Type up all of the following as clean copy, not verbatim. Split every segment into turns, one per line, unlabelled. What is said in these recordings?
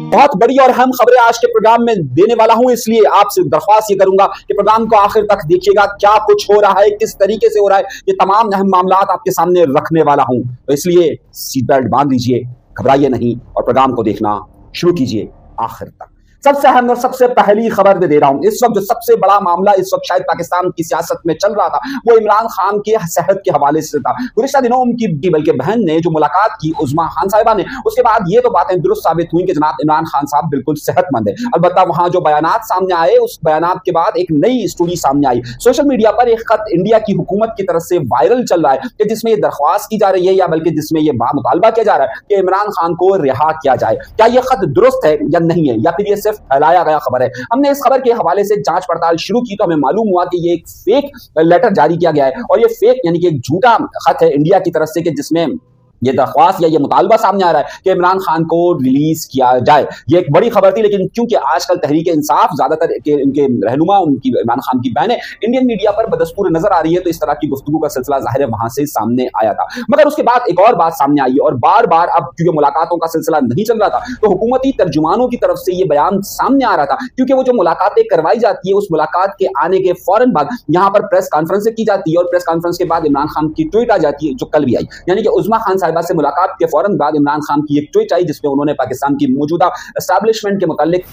बहुत बड़ी और अहम खबरें आज के प्रोग्राम में देने वाला हूं, इसलिए आपसे दरख्वास्त ये करूंगा कि प्रोग्राम को आखिर तक देखिएगा। क्या कुछ हो रहा है, किस तरीके से हो रहा है, ये तमाम अहम मामलात आपके सामने रखने वाला हूं। तो इसलिए सीट बेल्ट बांध लीजिए, घबराइए नहीं और प्रोग्राम को देखना शुरू कीजिए आखिर तक। सबसे अहम और सबसे पहली खबर दे रहा हूं, इस वक्त जो सबसे बड़ा मामला इस वक्त शायद पाकिस्तान की सियासत में चल रहा था वो इमरान खान के सेहत के हवाले से था। गुज़िश्ता दिनों उनकी बल्कि बहन ने जो मुलाकात की उज़्मा खान साहिबा ने, उसके बाद ये तो बातें दुरुस्त साबित हुई कि जनाब इमरान खान साहब बिल्कुल सेहतमंद है। अलबत्ता वहां जो बयानात सामने आए, उस बयानात के बाद एक नई स्टोरी सामने आई। सोशल मीडिया पर एक खत इंडिया की हुकूमत की तरफ से वायरल चल रहा है कि जिसमें ये दरख्वास्त की जा रही है या बल्कि जिसमें ये मुतालबा किया जा रहा है कि इमरान खान को रिहा किया जाए। क्या ये खत दुरुस्त है या नहीं है, या फिर ये सिर्फ फैलाया गया खबर है? हमने इस खबर के हवाले से जांच पड़ताल शुरू की तो हमें मालूम हुआ कि ये एक फेक लेटर जारी किया गया है और ये फेक यानी कि एक झूठा खत है इंडिया की तरफ से कि जिसमें ये दरख्वास्त या ये मुतालबा सामने आ रहा है कि इमरान खान को रिलीज किया जाए। ये एक बड़ी खबर थी, लेकिन क्योंकि आजकल तहरीक इंसाफ ज्यादातर इनके रहनुमा, उनकी इमरान खान की बहन है, इंडियन मीडिया पर बदस्तूर नजर आ रही है, तो इस तरह की गुफ्तगू का सिलसिला जाहिर है वहां से सामने आया था। मगर उसके बाद एक और बात सामने आई और बार बार अब क्योंकि मुलाकातों का सिलसिला नहीं चल रहा था तो हुकूमती तर्जुमानों की तरफ से ये बयान सामने आ रहा था, क्योंकि वो जो मुलाकातें करवाई जाती है उस मुलाकात के आने के फौरन बाद यहाँ पर प्रेस कॉन्फ्रेंस की जाती है और प्रेस कॉन्फ्रेंस के बाद इमरान खान की ट्वीट आ जाती है, जो कल भी आई। यानी कि उज़्मा खान साहिबा से मुलाकात के फौरन बाद इमरान खान की एक ट्वीट आई जिसमें उन्होंने पाकिस्तान की मौजूदा एस्टैब्लिशमेंट के मुतालिक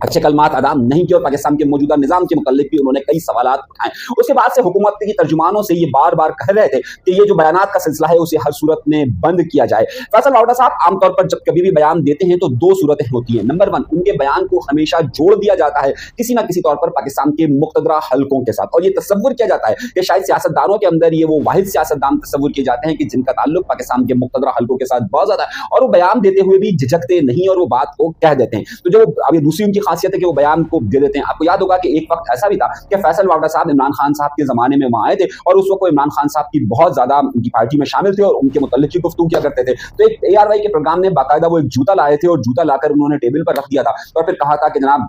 अच्छे कलमात अदा नहीं किए और पाकिस्तान के मौजूदा निजाम के मुतालिक भी उन्होंने कई सवालात उठाए। उसके बाद से हुकूमत की तर्जुमानों से ये बार बार कह रहे थे कि ये जो बयानात का सिलसिला है उसे हर सूरत में बंद किया जाए। फैसल वावड़ा साहब आमतौर पर जब कभी भी बयान देते हैं तो दो सूरतें होती हैं। नंबर वन, उनके बयान को हमेशा जोड़ दिया जाता है किसी ना किसी तौर पर पाकिस्तान के मुक़तदरा हल्कों के साथ, और ये तस्वुर किया जाता है कि शायद सियासतदानों के अंदर ये वो वाहिद सियासतदान तस्वुर किए जाते हैं कि जिनका ताल्लुक पाकिस्तान के मुक़तदरा हल्कों के साथ बहुत ज्यादा है और वो बयान देते हुए भी झिझकते नहीं और वो बात को कह देते हैं। तो जो अभी दूसरी उनकी खासियत है कि वो बयान को दे देते हैं। आपको याद होगा कि एक वक्त ऐसा भी था कि फैसल वावड़ा साहब इमरान खान साहब के जमाने में वहां आए थे और उस वक्त इमरान खान साहब की बहुत ज्यादा उनकी पार्टी में शामिल थे और उनके मुताल्लिक की गुफ्तगू किया करते थे। तो एक ARY के प्रोग्राम ने बाकायदा वो एक जूता लाए थे और जूता लाकर उन्होंने टेबल पर रख दिया था और फिर कहा था कि जनाब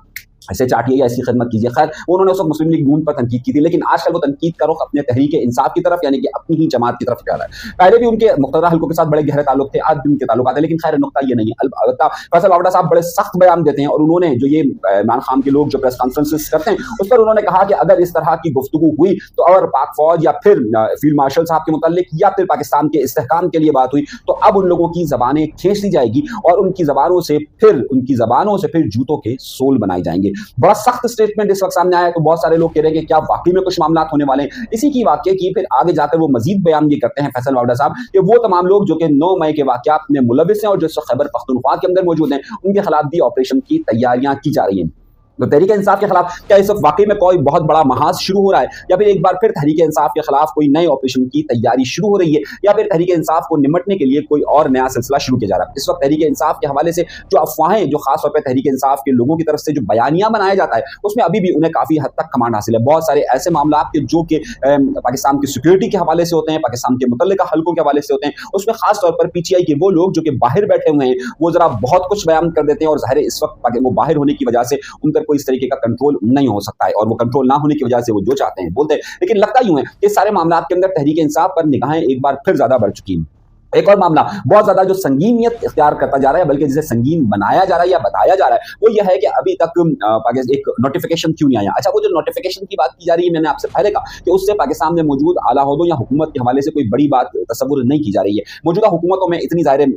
ऐसे चाटिए या ऐसी खिदमत कीजिए। खैर उन्होंने उस वक्त मुस्लिम लीग नून पर तनकीद की थी, लेकिन आजकल वो तनकीद का रुख अपने तहरीक इंसाफ की तरफ यानी कि अपनी ही जमात की तरफ जा रहा है। पहले भी उनके मुक़तदरा हल्कों के साथ बड़े गहरे ताल्लुक थे, आज भी उनके ताल्लुकात है, लेकिन खैर नुक्ता ये नहीं है। अलबत्ता फैसल वावड़ा साहब बड़े सख्त बयान देते हैं और उन्होंने जो ये इमरान खान के लोग जो प्रेस कॉन्फ्रेंसेस करते हैं उस पर उन्होंने कहा कि अगर इस तरह की गुफ्तगू हुई तो और पाक फौज या फिर फील्ड मार्शल साहब के मुताल्लिक या फिर पाकिस्तान के इस्तेहकाम के लिए बात हुई तो अब उन लोगों की जबानें खींच ली जाएगी और उनकी जबानों से फिर जूतों के सोल बनाए जाएंगे। बड़ा सख्त स्टेटमेंट इस वक्त सामने आया तो बहुत सारे लोग कह रहे हैं कि क्या वाकई में कुछ मामला होने वाले हैं। इसी की वाकई की फिर आगे जाकर वो मजीद बयान ये करते हैं फैसल वावड़ा साहब कि वो तमाम लोग जो कि 9 मई के वाकयात में मुलविस हैं और जो खैबर पख्तूनख्वा के अंदर मौजूद हैं उनके खिलाफ भी ऑपरेशन की तैयारियां की जा रही हैं। तो तहरीक इंसाफ के खिलाफ क्या इस वक्त वाकई में कोई बहुत बड़ा महाज शुरू हो रहा है या फिर एक बार फिर तहरीक इंसाफ के खिलाफ कोई नए ऑपरेशन की तैयारी शुरू हो रही है या फिर तहरीक इंसाफ को निमटने के लिए कोई और नया सिलसिला शुरू किया जा रहा है? इस वक्त तहरीक इंसाफ के हवाले से जो अफवाहें जो खासतौर पर तहरीक इंसाफ के लोगों की तरफ से जो बयानियां बनाया जाता है उसमें अभी भी उन्हें काफी हद तक कमांड हासिल है। बहुत सारे ऐसे मामला जो कि पाकिस्तान की सिक्योरिटी के हवाले से होते हैं, पाकिस्तान के मुतल्लिका हल्कों के हवाले से होते हैं, उसमें खासतौर पर PTI के वो लोग जो कि बाहर बैठे हुए हैं वो जरा बहुत कुछ बयान कर देते हैं और जाहिर इस वक्त वो बाहर होने की वजह से उन पर कोई इस तरीके का कंट्रोल नहीं हो सकता है और वो कंट्रोल ना होने की वजह से वो जो चाहते हैं बोलते हैं। लेकिन लगता यूं है कि सारे मामलों के अंदर तहरीक इंसाफ पर निगाहें एक बार फिर ज्यादा बढ़ चुकी हैं। एक और मामला बहुत ज्यादा जो संगीनियत इख्तियार करता जा रहा है बल्कि जिसे संगीन बनाया जा रहा है या बताया जा रहा है वो यह है कि अभी तक पाकिस्तान एक नोटिफिकेशन क्यों नहीं आया। अच्छा, वो जो नोटिफिकेशन की बात की जा रही है मैंने आपसे पहले कहा कि उससे पाकिस्तान में मौजूद आला ओहदों या हुकूमत के हवाले से कोई बड़ी बात तस्वुर नहीं की जा रही है। मौजूदा हुकूमतों में इतनी ज़ाहिर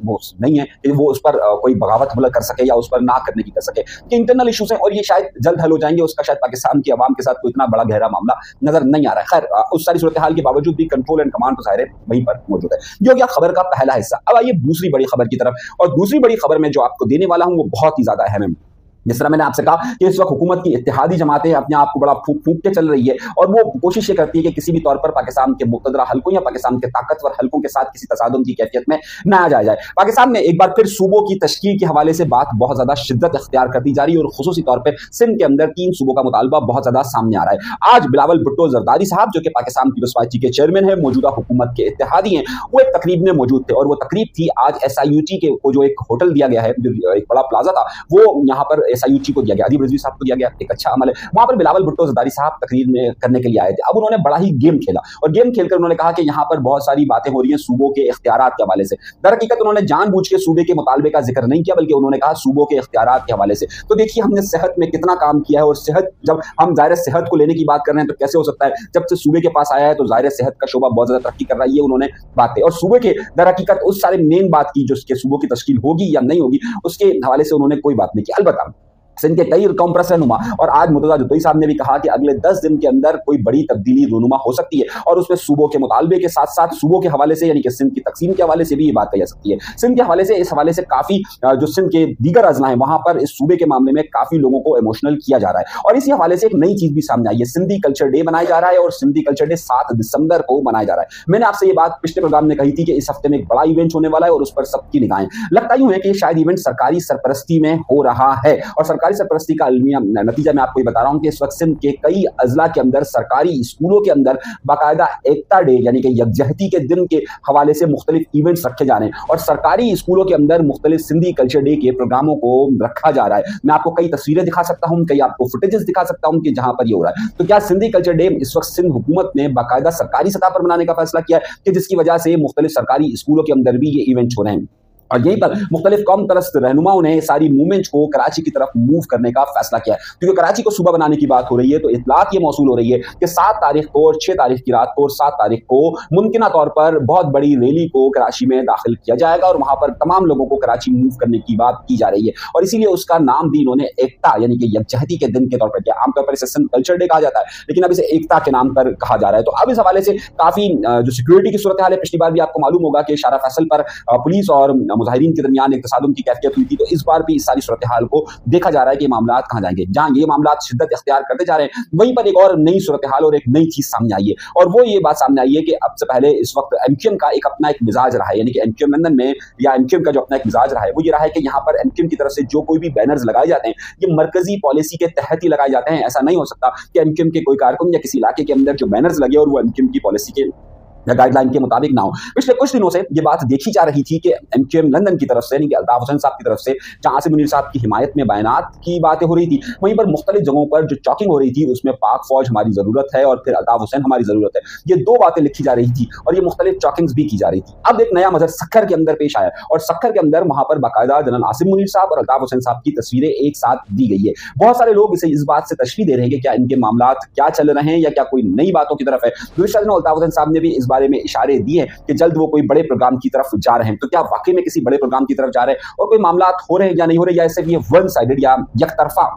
वो नहीं है कि वो उस पर कोई बगावत हमला कर सके या उस पर ना करने की कर सके कि इंटरनल इशूज़ हैं और ये शायद जल्द हल हो जाएंगे। उसका शायद पाकिस्तान की आवाम के साथ कोई इतना बड़ा गहरा मामला नजर नहीं आ रहा है। खैर उस सारी सूरत हाल के बावजूद भी कंट्रोल एंड कमांड तो ज़ाहिर वहीं पर मौजूद है। ये हो गया खबर का पहला हिस्सा। अब आइए दूसरी बड़ी खबर की तरफ, और दूसरी बड़ी खबर में जो आपको देने वाला हूं वो बहुत ही ज्यादा अहम है। जिस तरह मैंने आपसे कहा कि इस वक्त हुकूमत की इत्तेहादी जमातें अपने आप को बड़ा फूंक फूंक के चल रही है और वो कोशिश ये करती है कि किसी भी तौर पर पाकिस्तान के मुक़तदरा हल्कों या पाकिस्तान के ताकतवर हल्कों के साथ किसी तसादुम की कैफियत में न आ जाए। पाकिस्तान में एक बार फिर सूबों की तश्कील के हवाले से बात बहुत ज्यादा शिद्दत इख्तियार करती जा रही है और खुसूसी तौर पर सिंध के अंदर 3 सूबों का मुतालबा बहुत ज्यादा सामने आ रहा है। आज बिलावल भुट्टो जरदारी साहब जो कि पाकिस्तान पीपल्स पार्टी के चेयरमैन है, मौजूदा हुकूमत के इत्तेहादी हैं, वो एक तकरीब में मौजूद थे और वो तकरीब थी आज SIUT के को जो एक होटल दिया गया है, जो एक बड़ा प्लाजा था, वो यहाँ पर SIUT को दिया गया, अदीब रिजवी साहब को दिया गया, एक अच्छा अमल है। वहां पर बिलावल भुट्टो ज़रदारी साहब तकरीर में करने के लिए आए थे। अब उन्होंने बड़ा ही गेम खेला और गेम खेलकर उन्होंने कहा कि यहाँ पर बहुत सारी बातें हो रही हैं सूबों के इख्तियारात के हवाले से। दरहकीकत उन्होंने जानबूझ के सूबे के मुतालबे का जिक्र नहीं किया, बल्कि उन्होंने कहा सूबों के इख्तियारात के हवाले से। तो देखिए हमने सेहत में कितना काम किया है, और सेहत जब हम ज़ाहिर सेहत को लेने की बात कर रहे हैं तो कैसे हो सकता है, जब से सूबे के पास आया है तो ज़ाहिर सेहत का शोबा बहुत ज़्यादा तरक्की कर रहा है, ये उन्होंने बातें। और सूबे के दरहकीकत उस सारे मेन बात की जो उसके सूबों की तश्कील होगी या नहीं होगी, उसके हवाले से उन्होंने कोई बात नहीं की। अलबत्ता सिंध के कई कॉम्प्रेस रहनुमा और आज मुर्तज़ा जद्दोई साहब ने भी कहा कि अगले 10 दिन के अंदर कोई बड़ी तब्दीली रूनुमा हो सकती है, और उसमें सूबों के मुतालबे के साथ साथ सूबों के हवाले से यानी कि सिंध की तकसीम के हवाले से भी ये बात कही जा सकती है। सिंध के हवाले से, इस हवाले से काफ़ी जो सिंध के दीगर अजला हैं वहाँ पर इस सूबे के मामले में काफ़ी लोगों को इमोशनल किया जा रहा है। और इसी हवाले से एक नई चीज़ भी सामने आई है, सिंधी कल्चर डे मनाया जा रहा है, और सिंधी कल्चर डे 7 दिसंबर को मनाया जा रहा है। मैंने आपसे ये बात पिछले प्रोग्राम में कही थी कि इस हफ्ते में एक बड़ा इवेंट होने वाला है और उस पर सबकी निगाहें। लगता यूं है कि शायद इवेंट सरकारी सरपरस्ती में हो रहा है, और सरकारी सरपरस्ती का नतीजा मैं आपको बता रहा हूं कि इस वक्त सिंध के कई अजला के अंदर सरकारी स्कूलों के अंदर बाकायदा एकता डे यानी कि यकजहती के दिन के हवाले से मुख्तलिफ इवेंट्स रखे जा रहे हैं, और सरकारी स्कूलों के अंदर मुख्तलिफ सिंधी कल्चर डे के प्रोग्रामों को रखा जा रहा है। मैं आपको कई तस्वीरें दिखा सकता हूं, कई आपको फुटेजेस दिखा सकता हूं कि जहां पर ये हो रहा है। तो क्या सिंधी कल्चर डे इस वक्त सिंध हुकूमत ने बाकायदा सरकारी सतह पर मनाने का फैसला किया है कि जिसकी वजह से मुख्तलिफ सरकारी स्कूलों के अंदर भी ये इवेंट हो रहे हैं, और यहीं पर मुख्तलिफ कौम परस्त रहनुमाओं ने सारी मूवमेंट्स को कराची की तरफ मूव करने का फैसला किया है। क्योंकि कराची को सूबा बनाने की बात हो रही है तो इत्तलात ये मौसूल हो रही है कि 7 तारीख को और 6 तारीख की रात को और 7 तारीख को मुमकिना तौर पर बहुत बड़ी रैली को कराची में दाखिल किया जाएगा, और वहां पर तमाम लोगों को कराची मूव करने की बात की जा रही है, और इसीलिए उसका नाम भी इन्होंने एकता यानी कि यकजहती के दिन के तौर पर किया। आमतौर पर इसे सिंध कल्चर डे कहा जाता है, लेकिन अब इसे एकता के नाम पर कहा जा रहा है। तो अब इस हवाले से काफी जो सिक्योरिटी की सूरत हाल है, पिछली बार भी आपको मालूम होगा कि शारा फैसल पर पुलिस और मुजाहिरीन के दरमियान एक तसादुम की कैफियत हुई थी, तो इस बार भी इस सारी सूरत हाल को देखा जा रहा है कि मामला कहां जाएंगे। जहां ये मामला शिद्दत इख्तियार करते जा रहे हैं, वहीं पर एक और नई सूरत हाल और एक नई चीज सामने आई है, और वो ये बात सामने आई है कि अब से पहले इस वक्त एमक्यूएम का एक अपना एक मिजाज रहा है, यानी कि एमक्यूएम लंदन में या एमक्यूएम का जो अपना एक मिजाज रहा है वो ये रहा है कि यहाँ पर एमक्यूएम की तरफ से जो कोई भी बैनर्स लगाए जाते हैं ये मरकजी पॉलिसी के तहत ही लगाए जाते हैं। ऐसा नहीं हो सकता कि एमक्यूएम के कोई कारकुन या किसी इलाके के अंदर जो बैनर्स लगे और वो एमक्यूएम की पॉलिसी के गाइडलाइन के मुताबिक ना हो। पिछले कुछ दिनों से ये बात देखी जा रही थी कि एमक्यूएम लंदन की तरफ से यानी कि अल्ताफ हुसैन साहब की तरफ से जहां आसिम मुनीर साहब की हिमायत में बयानात की बातें हो रही थी, वहीं पर मुख्तलिफ जगहों पर जो चॉकिंग हो रही थी उसमें पाक फौज हमारी जरूरत है और फिर अल्ताफ हुसैन हमारी जरूरत है, ये 2 बातें लिखी जा रही थी और ये मुख्तलिफ चॉकिंग्स भी की जा रही थी। अब एक नया मजहर सक्खर के अंदर पेश आया, और सक्खर के अंदर वहां पर बाकायदा जनरल आसिम मुनीर साहब और अल्ताफ हुसैन साहब की तस्वीरें एक साथ दी गई है। बहुत सारे लोग इसे इस बात से तशरीह दे रहे हैं कि क्या इनके मामला क्या चल रहे हैं या क्या कोई नई बातों की तरफ है। अल्ताफ हुसैन साहब ने भी इस बारे में इशारे दिए कि जल्द वो कोई बड़े प्रोग्राम की तरफ जा रहे हैं। तो क्या वाकई में किसी बड़े प्रोग्राम की तरफ जा रहे हैं और कोई मामला हो रहे हैं या नहीं हो रहे, या सिर्फ ये वन साइडेड या यकतरफा।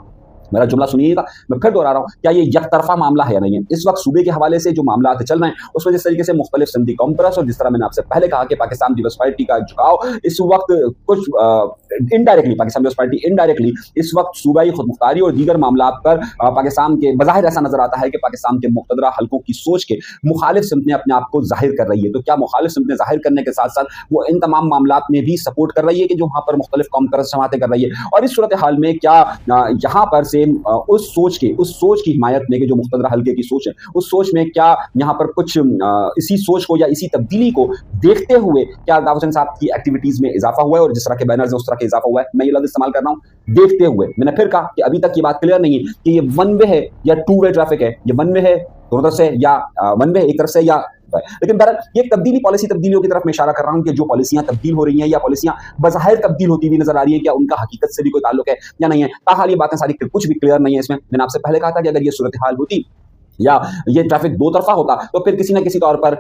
मेरा जुमला सुनिएगा, मैं फिर दोहरा रहा हूं, क्या ये यकतरफा मामला है या नहीं है। इस वक्त सूबे के हवाले से जो मामला चल रहे हैं उसमें जिस तरीके से मुख्तलिफ सिंधी कॉन्फ्रेंस और जिस तरह मैंने आपसे पहले कहा कि पाकिस्तान पीपल्स पार्टी का झुकाव इस वक्त कुछ इनडायरेक्टली पाकिस्तान पीपल्स पार्टी इनडायरेक्टली इस वक्त सूबाई खुदमुख्तारी और दीगर मामला पर पाकिस्तान के बज़ाहिर ऐसा नजर आता है कि पाकिस्तान के मुक़तदरा हल्कों की सोच के मुखालिफ सिमतें अपने आप को जाहिर कर रही है। तो क्या मुखालिफ सिमतें जाहिर करने के साथ साथ वो इन तमाम मामला में भी सपोर्ट कर रही है कि जो वहाँ पर मुख्तलिफ कॉन्फ्रेंस जमातें कर रही है, और इस सूरत हाल में क्या यहाँ पर से उस सोच की हिमायत में कि जो मुख्तदरा हल्के की सोच है, उस सोच में क्या यहाँ पर कुछ इसी सोच को या इसी तब्दीली को देखते हुए क्या अल्ताफ हुसैन साहब की एक्टिविटीज में इजाफा हुआ है, और जिस तरह के बैनर्स उस तरह के इजाफा हुआ है। मैं ये लफ्ज़ इस्तेमाल कर रहा हूँ देखते हुए। मैंने फिर कहा कि अभी तक ये बात क्लियर नहीं है कि ये वन वे है या 2 वे ट्रैफिक है, ये वन वे है दोनों तरफ से या वन वे एक तरफ से, या लेकिन बहरहाल ये तब्दीली तब्दीलियों की तरफ मैं इशारा कर रहा हूं कि जो पॉलिसियां तब्दील हो रही हैं या पॉलिसियां बज़ाहिर तब्दील होती हुई नजर आ रही है, क्या उनका हकीकत से भी कोई ताल्लुक है या नहीं है। ताहाल ये बातें सारी कुछ भी क्लियर नहीं है इसमें। मैंने आपसे पहले कहा था कि अगर ये सूरत हाल होती या ये ट्रैफिक 2 तरफा होता तो फिर किसी न किसी तौर पर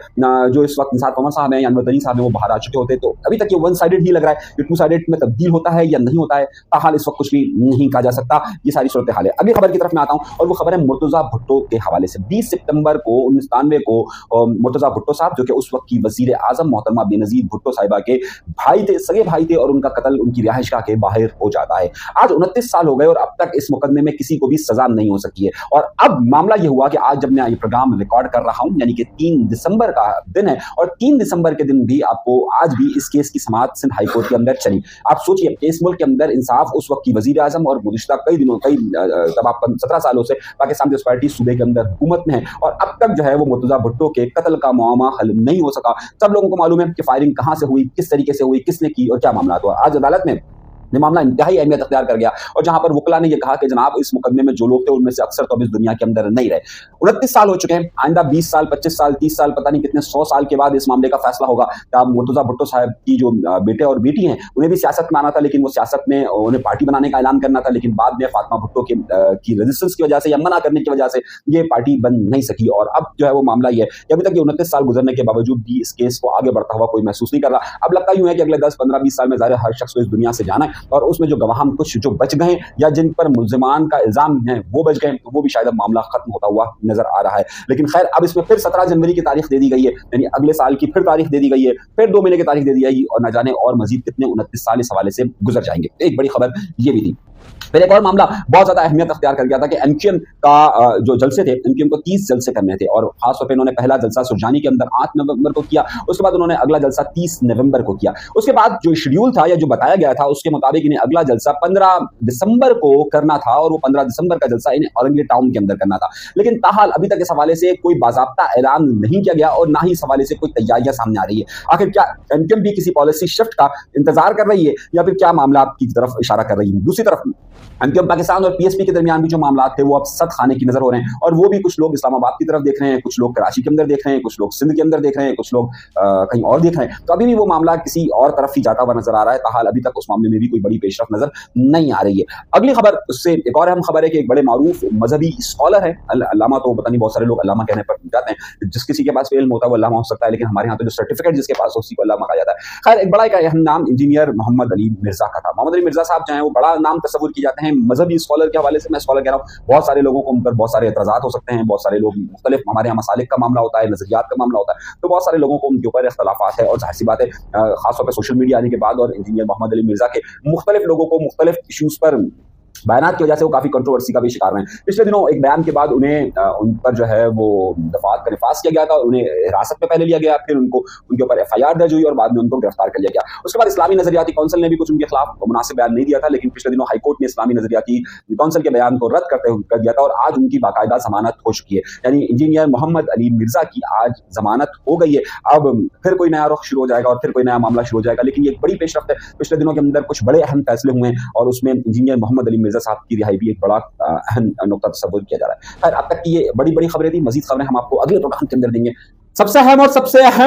जो इस वक्त निसार पवन साहब हैं या अनवर तरीन साहब हैं वो बाहर आ चुके होते। तो अभी तक ये 1 साइडेड ही लग रहा है, ये 2 साइडेड में तब्दील होता है या नहीं होता है, ताहाल इस वक्त कुछ भी नहीं कहा जा सकता। ये सारी सूरत हाल है। अगली खबर की तरफ मैं आता हूँ और वो खबर है मुर्तज़ा भुट्टो के हवाले से। 20 सितंबर को 1993 को मुर्तज़ा भुट्टो साहब जो कि उस वक्त की वज़ीर आज़म मोहतरमा बेनज़ीर भुट्टो साहिबा के भाई थे, सगे भाई थे, और उनका कत्ल उनकी रिहाइशगाह के बाहर हो जाता है। आज 29 साल हो गए और अब तक इस मुकदमे में किसी को भी सजा नहीं हो सकी है। और अब मामला ये हुआ कि आज जब मैं ये प्रोग्राम रिकॉर्ड कर रहा हूं यानी कि 3 दिसंबर का दिन है, और 3 दिसंबर के दिन भी आपको आज भी इस केस की समाअत सिंध हाई कोर्ट के अंदर चली। आप सोचिए कि इस मुल्क के अंदर इंसाफ उस वक्त की वजीर आजम और गुज़िश्ता कई 17 सालों से पाकिस्तान पीपल्स पार्टी सूबे के अंदर हुकूमत में है, और अब तक जो है वो मुर्तज़ा भुट्टो के कत्ल का मामला हल नहीं हो सका। सब लोगों को मालूम है कि फायरिंग कहां से हुई, किस तरीके से हुई, किसने की और क्या मामला हुआ। आज अदालत में ये मामला इंतहाई अहमियत अख्तियार कर गया और जहां पर वकला ने यह कहा कि जनाब इस मुकदमे में जो लोग थे उनमें से अक्सर तो अब इस दुनिया के अंदर नहीं रहे। 29 साल हो चुके हैं, आइंदा 20 साल 25 साल 30 साल पता नहीं कितने 100 साल के बाद इस मामले का फैसला होगा। मुर्तजा भुट्टो साहब की जो बेटे और बेटी हैं उन्हें भी सियासत में आना था, लेकिन वो सियासत में उन्हें पार्टी बनाने का ऐलान करना था, लेकिन बाद में फातिमा भुट्टो की रेजिस्टेंस की वजह से या मना करने की वजह से ये पार्टी बन नहीं सकी। और अब जो है वो मामला ये है कि अभी तक ये 29 साल गुजरने के बावजूद भी इस केस को आगे बढ़ता हुआ कोई महसूस नहीं कर रहा। अब लगता यूं है कि अगले 10 15 20 साल में ज़ाहिर हर शख्स को इस दुनिया से जाना है और उसमें जो गवाह कुछ जो बच गए या जिन पर मुल्जिमान का इल्जाम है वो बच गए, तो वो भी शायद अब मामला खत्म होता हुआ नजर आ रहा है। लेकिन खैर अब इसमें फिर 17 जनवरी की तारीख दे दी गई है, यानी अगले साल की फिर तारीख दे दी गई है, फिर 2 महीने की तारीख दे दी जाएगी और न जाने और मजीद कितने 29 साल इस हवाले से गुजर जाएंगे। एक बड़ी खबर ये भी थी। फिर एक और मामला बहुत ज्यादा अहमियत अख्तियार कर गया था कि एमक्यूएम का जो जलसे थे, एमक्यूएम को 30 जलसे करने थे और खासतौर पर इन्होंने पहला जलसा सुरजानी के अंदर 8 नवंबर को किया, उसके बाद उन्होंने अगला जलसा 30 नवंबर को किया। उसके बाद जो शेड्यूल था या जो बताया गया था उसके मुताबिक इन्हें अगला जलसा 15 दिसंबर को करना था और वो 15 दिसंबर का जलसा इन्हें औरंगजेब टाउन के अंदर करना था। लेकिन ताहाल अभी तक इस हवाले से कोई बाज़ाब्ता ऐलान नहीं किया गया और ना ही इस हवाले से कोई तैयारियां सामने आ रही है। आखिर क्या एमक्यूएम भी किसी पॉलिसी शिफ्ट का इंतजार कर रही है या फिर क्या मामला की तरफ इशारा कर रही है? दूसरी तरफ एमक्यूएम पाकिस्तान और पीएसपी के दरमियान भी जो मामला थे वो अब सख्त खाने की नजर हो रहे हैं और वो भी कुछ लोग इस्लामाबाद की तरफ देख रहे हैं, कुछ लोग कराची के अंदर देख रहे हैं, कुछ लोग सिंध के अंदर देख रहे हैं, कुछ लोग कहीं और देख रहे हैं। तो अभी भी वो मामला किसी और तरफ ही जाता हुआ नजर आ रहा है। ताहाल अभी तक उस मामले में भी कोई बड़ी पेशरफ नजर नहीं आ रही है। अगली खबर उससे एक और अहम खबर है कि एक बड़े मारूफ मजहबी स्कॉलर है, अल्लामा तो पता नहीं बहुत सारे लोग अल्लामा कहने पर जाते हैं, जिस किसी के पास इल्म होता है वो अल्लामा हो सकता है, लेकिन हमारे यहाँ तो जो सर्टिफिकेट जिसके पास हो उसी को अल्लामा कहा जाता है। खैर एक बड़ा एक अहम नाम इंजीनियर मोहम्मद अली मिर्जा का था। मोहम्मद अली मिर्जा साहब जो है वो बड़ा नाम तस्वुर किए जाते हैं मजहबी स्कॉलर के हवाले से। मैं स्कॉलर कह रहा हूँ, बहुत सारे लोगों को उन पर बहुत सारे एतराज़ात हो सकते हैं, बहुत सारे लोग मुख्तलिफ, हमारे यहाँ मसालिक का मामला होता है, नजरियात का मामला होता है, तो बहुत सारे लोगों को उनके ऊपर इख्तलाफात है और जाहिर सी बात है खासतौर पर सोशल मीडिया आने के बाद और इंजीनियर मोहम्मद अली मिर्जा के मुख्तलिफ लोगों को मुख्तलिफ इशूज़ पर बयानात की वजह से वो काफी कंट्रोवर्सी का भी शिकार रहे हैं। पिछले दिनों एक बयान के बाद उन्हें उन पर जो है वो दफात का निफाज किया गया था, उन्हें हिरासत में पहले लिया गया, फिर उनको उनके ऊपर FIR दर्ज हुई और बाद में उनको गिरफ्तार कर लिया गया। उसके बाद इस्लामी नजरियाती काउंसिल ने भी कुछ उनके खिलाफ मुनासिब बयान नहीं दिया था, लेकिन पिछले दिनों हाईकोर्ट ने इस्लामी नजरियाती काउंसिल के बयान को रद्द कर दिया था और आज उनकी बाकायदा जमानत हो चुकी है। यानी इंजीनियर मोहम्मद अली मिर्जा की आज जमानत हो गई है। अब फिर कोई नया रुख शुरू हो जाएगा और फिर कोई नया मामला शुरू हो जाएगा, लेकिन ये एक बड़ी पेशरफ्त है। पिछले दिनों के अंदर कुछ बड़े अहम फैसले हुए हैं और उसमें इंजीनियर मोहम्मद अली मिर्जा साहब की रिहाई एक बड़ा अहम नुकता तस्वुर किया जा रहा है। खैर अब तक की ये बड़ी बड़ी खबरें थी, मजीद खबरें हम आपको अगले प्रोग्राम के अंदर देंगे। सबसे अहम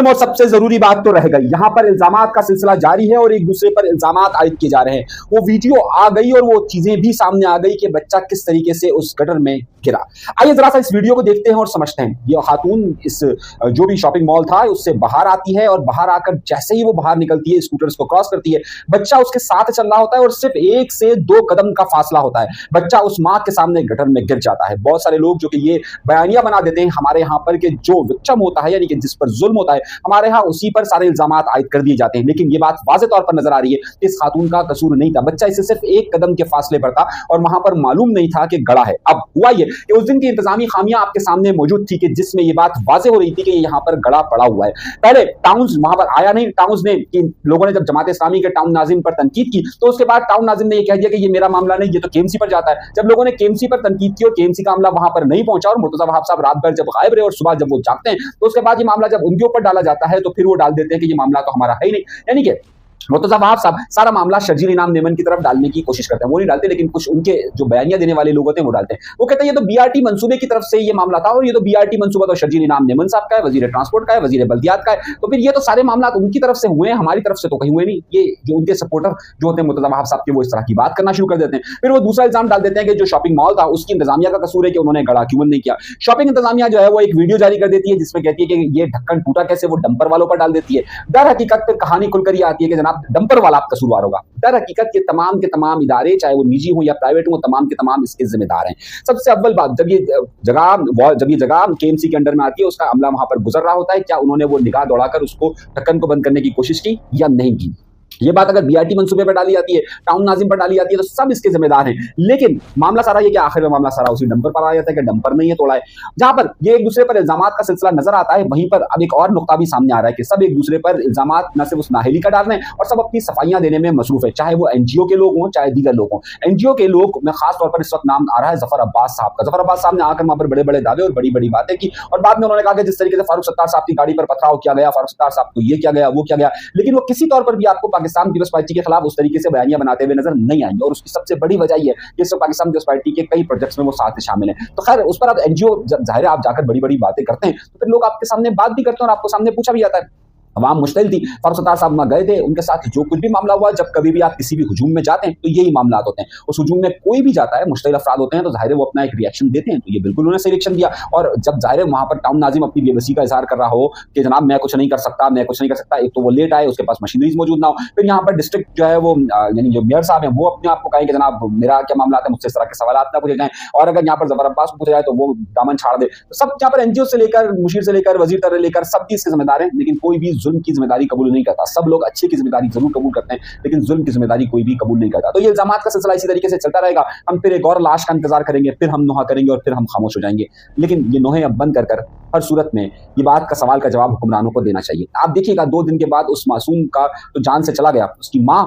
और सबसे जरूरी बात तो रह गई, यहाँ पर इल्जामात का सिलसिला जारी है और एक दूसरे पर इल्जामात आयद किए जा रहे हैं। वो वीडियो आ गई और वो चीजें भी सामने आ गई कि बच्चा किस तरीके से उस गटर में गिरा। आइए जरा सा इस वीडियो को देखते हैं और समझते हैं। ये खातून इस जो भी शॉपिंग मॉल था उससे बाहर आती है और बाहर आकर जैसे ही वो बाहर निकलती है, स्कूटर्स को क्रॉस करती है, बच्चा उसके साथ चल रहा होता है और सिर्फ 1 से 2 कदम का फासला होता है, बच्चा उस माँ के सामने गटर में गिर जाता है। बहुत सारे लोग जो कि ये बयानिया बना देते हैं हमारे यहाँ पर कि जो विक्टिम होता है यानी कि जिस पर जुल्म होता है हमारे यहाँ उसी पर सारे इल्जामात आयद कर दिए जाते हैं, लेकिन ये बात वाज़ेह तौर पर नजर आ रही है कि इस खातून का कसूर नहीं था, बच्चा इससे सिर्फ 1 कदम के फासले पर था और वहां पर मालूम नहीं था कि गड़ा है। अब हुआ ये कि उस दिन की इंतजामी खामियां आपके सामने मौजूद थी कि जिसमें ये बात वाज़ेह हो रही थी कि यहाँ पर गड़ा पड़ा हुआ है। पहले टाउन्स वहां पर आया नहीं, टाउन्स ने कि लोगों ने जब जमात इस्लामी के टाउन नाजिम पर तनकीद की तो उसके बाद टाउन नाजिम ने ये कह दिया कि ये मेरा मामला नहीं, ये तो KMC पर जाता है। जब लोगों ने KMC पर तनकीद की और KMC का मामला वहां पर नहीं पहुंचा और मुर्तजा वहाब साहब रात भर जब गायब रहे और सुबह जब वो जागते हैं तो उसके बाद ये मामला जब उनके ऊपर डाला जाता है तो फिर वो डाल देते हैं कि ये मामला तो हमारा है ही नहीं। यानी कि मुर्तजा वहाब साहब सारा मामला शर्जील इनाम नेमन की तरफ डालने की कोशिश करते हैं, वो नहीं डालते, लेकिन कुछ उनके जो बयानिया देने वाले लोग होते हैं वो डालते हैं। वो कहते हैं ये तो BRT मंसूबे की तरफ से ये मामला था और ये तो BRT मंसूबा तो शर्जील इनाम नेमन साहब का है, वजीर ट्रांसपोर्ट का है, वजीर बल्दियात का है, तो फिर ये तो सारे मामला उनकी तरफ से हुए हैं, हमारी तरफ से तो कहीं हुए नहीं। ये जो उनके सपोर्टर जो होते हैं मुर्तजा वहाब साहब के, वो इस तरह की बात करना शुरू कर देते हैं। फिर वो दूसरा इल्जाम डाल देते हैं कि जो शॉपिंग मॉल था उसकी इंतजामिया का कसूर है कि उन्होंने गड़ा क्यों नहीं किया। शॉपिंग इंतजामिया जो है वो एक वीडियो जारी कर देती है जिसमें कहती है कि ये ढक्कन टूटा कैसे, वो डंपर वालों पर डाल देती है। दर हकीकत फिर कहानी खुलकर ये आती है कि जनाब डंपर वाला कसूरवार होगा। दर हकीकत के तमाम इदारे चाहे वो निजी हो या प्राइवेट हो, तमाम के तमाम इसके जिम्मेदार हैं। सबसे अव्वल बात, जब ये जगह KMC के अंडर में आती है उसका अमला वहां पर गुजर रहा होता है, क्या उन्होंने वो निगाह दौड़ाकर उसको ढक्कन को बंद करने की कोशिश की या नहीं की। ये बात अगर BRT मंसूबे पर डाली जाती है, टाउन नाजिम पर डाली जाती है तो सब इसके जिम्मेदार हैं, लेकिन मामला सारा ये कि आखिर में मामला सारा उसी डंपर पर आ जाता है कि डंपर नहीं है तोड़ा है। जहां पर ये एक दूसरे पर इल्जामात का सिलसिला नजर आता है वहीं पर अब एक और नुकता भी सामने आ रहा है कि सब एक दूसरे पर इल्जामात न सिर्फ उस नाहेली का डाल रहे हैं और सब अपनी सफाइयां देने में मसरूफ है, चाहे वो NGO के लोग हों चाहे दीगर लोग हों। NGO के लोग में खास तौर पर इस वक्त नाम आ रहा है जफर अब्बास साहब का। जफर अब्बास साहब ने आकर वहां पर बड़े बड़े दावे और बड़ी बड़ी बातें की और बाद में उन्होंने कहा कि जिस तरीके से फारूक सत्तार साहब की गाड़ी पर पथराव किया गया, फारूक सत्तार साहब को ये किया गया वो किया गया, लेकिन वो किसी तौर पर भी आपको पाकिस्तान पीपल्स पार्टी के खिलाफ उस तरीके से बयानियां बनाते हुए नजर नहीं आएंगे, और उसकी सबसे बड़ी वजह यह है कि इस वक्त पाकिस्तान पीपल्स पार्टी के कई प्रोजेक्ट्स में वो साथ में शामिल हैं। तो खैर, उस पर आप एनजीओ जाहिर है आप जाकर बड़ी बड़ी बातें करते हैं तो फिर लोग आपके सामने बात भी करते हैं और आपको सामने पूछा भी जाता है। अवाम मुश्तिल थी, फारूक सत्तार साहब वहां गए थे, उनके साथ जो कुछ भी मामला हुआ, जब कभी भी आप किसी भी हुजूम में जाते हैं तो यही मामला होते हैं। उस हुजूम में कोई भी जाता है, मुश्तिल अफराद होते हैं, तो जाहिर है वो अपना एक रिएक्शन देते हैं, तो ये बिल्कुल उन्होंने सही रिएक्शन दिया। और जब जाहिर है वहां पर टाउन नाजिम अपनी बेबसी का इजहार कर रहा हो कि जनाब मैं कुछ नहीं कर सकता, मैं कुछ नहीं कर सकता, एक तो वो लेट आए, उसके पास मशीनरीज मौजूद ना हो, फिर यहाँ पर डिस्ट्रिक्ट जो है वो यानी जो मेयर साहब हैं वो अपने आप को कहें कि जनाब मेरा क्या मामला है, मुझसे इस तरह के सवाल ना पूछे जाएं, और अगर यहाँ पर जफर अब्बास पूछा जाए तो वो दामन छाड़ दे। तो सब यहाँ पर एनजीओ से लेकर मुशीर से लेकर वजीर तक लेकर सब चीज के जिम्मेदार हैं, लेकिन कोई भी जुल्म की जिम्मेदारी कबूल नहीं करता। सब लोग अच्छे की जिम्मेदारी जरूर कबूल करते हैं, लेकिन जुल्म की जिम्मेदारी कोई भी कबूल नहीं करता। तो ये इल्जामात का सिलसिला इसी तरीके से चलता रहेगा। हम फिर एक और लाश का इंतजार करेंगे, फिर हम नोहा करेंगे और फिर हम खामोश हो जाएंगे। लेकिन ये नोहे अब बंद कर हर सूरत में ये बात का सवाल का जवाब हुक्मरानों को देना चाहिए। आप देखिएगा 2 दिन के बाद उस मासूम का तो जान से चला गया, उसकी माँ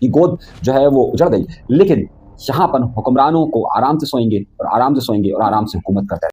की गोद जो है वो उजड़ गई, लेकिन यहाँ पर हुक्मरानों को आराम से सोएंगे और आराम से सोएंगे और आराम से हुकूमत करते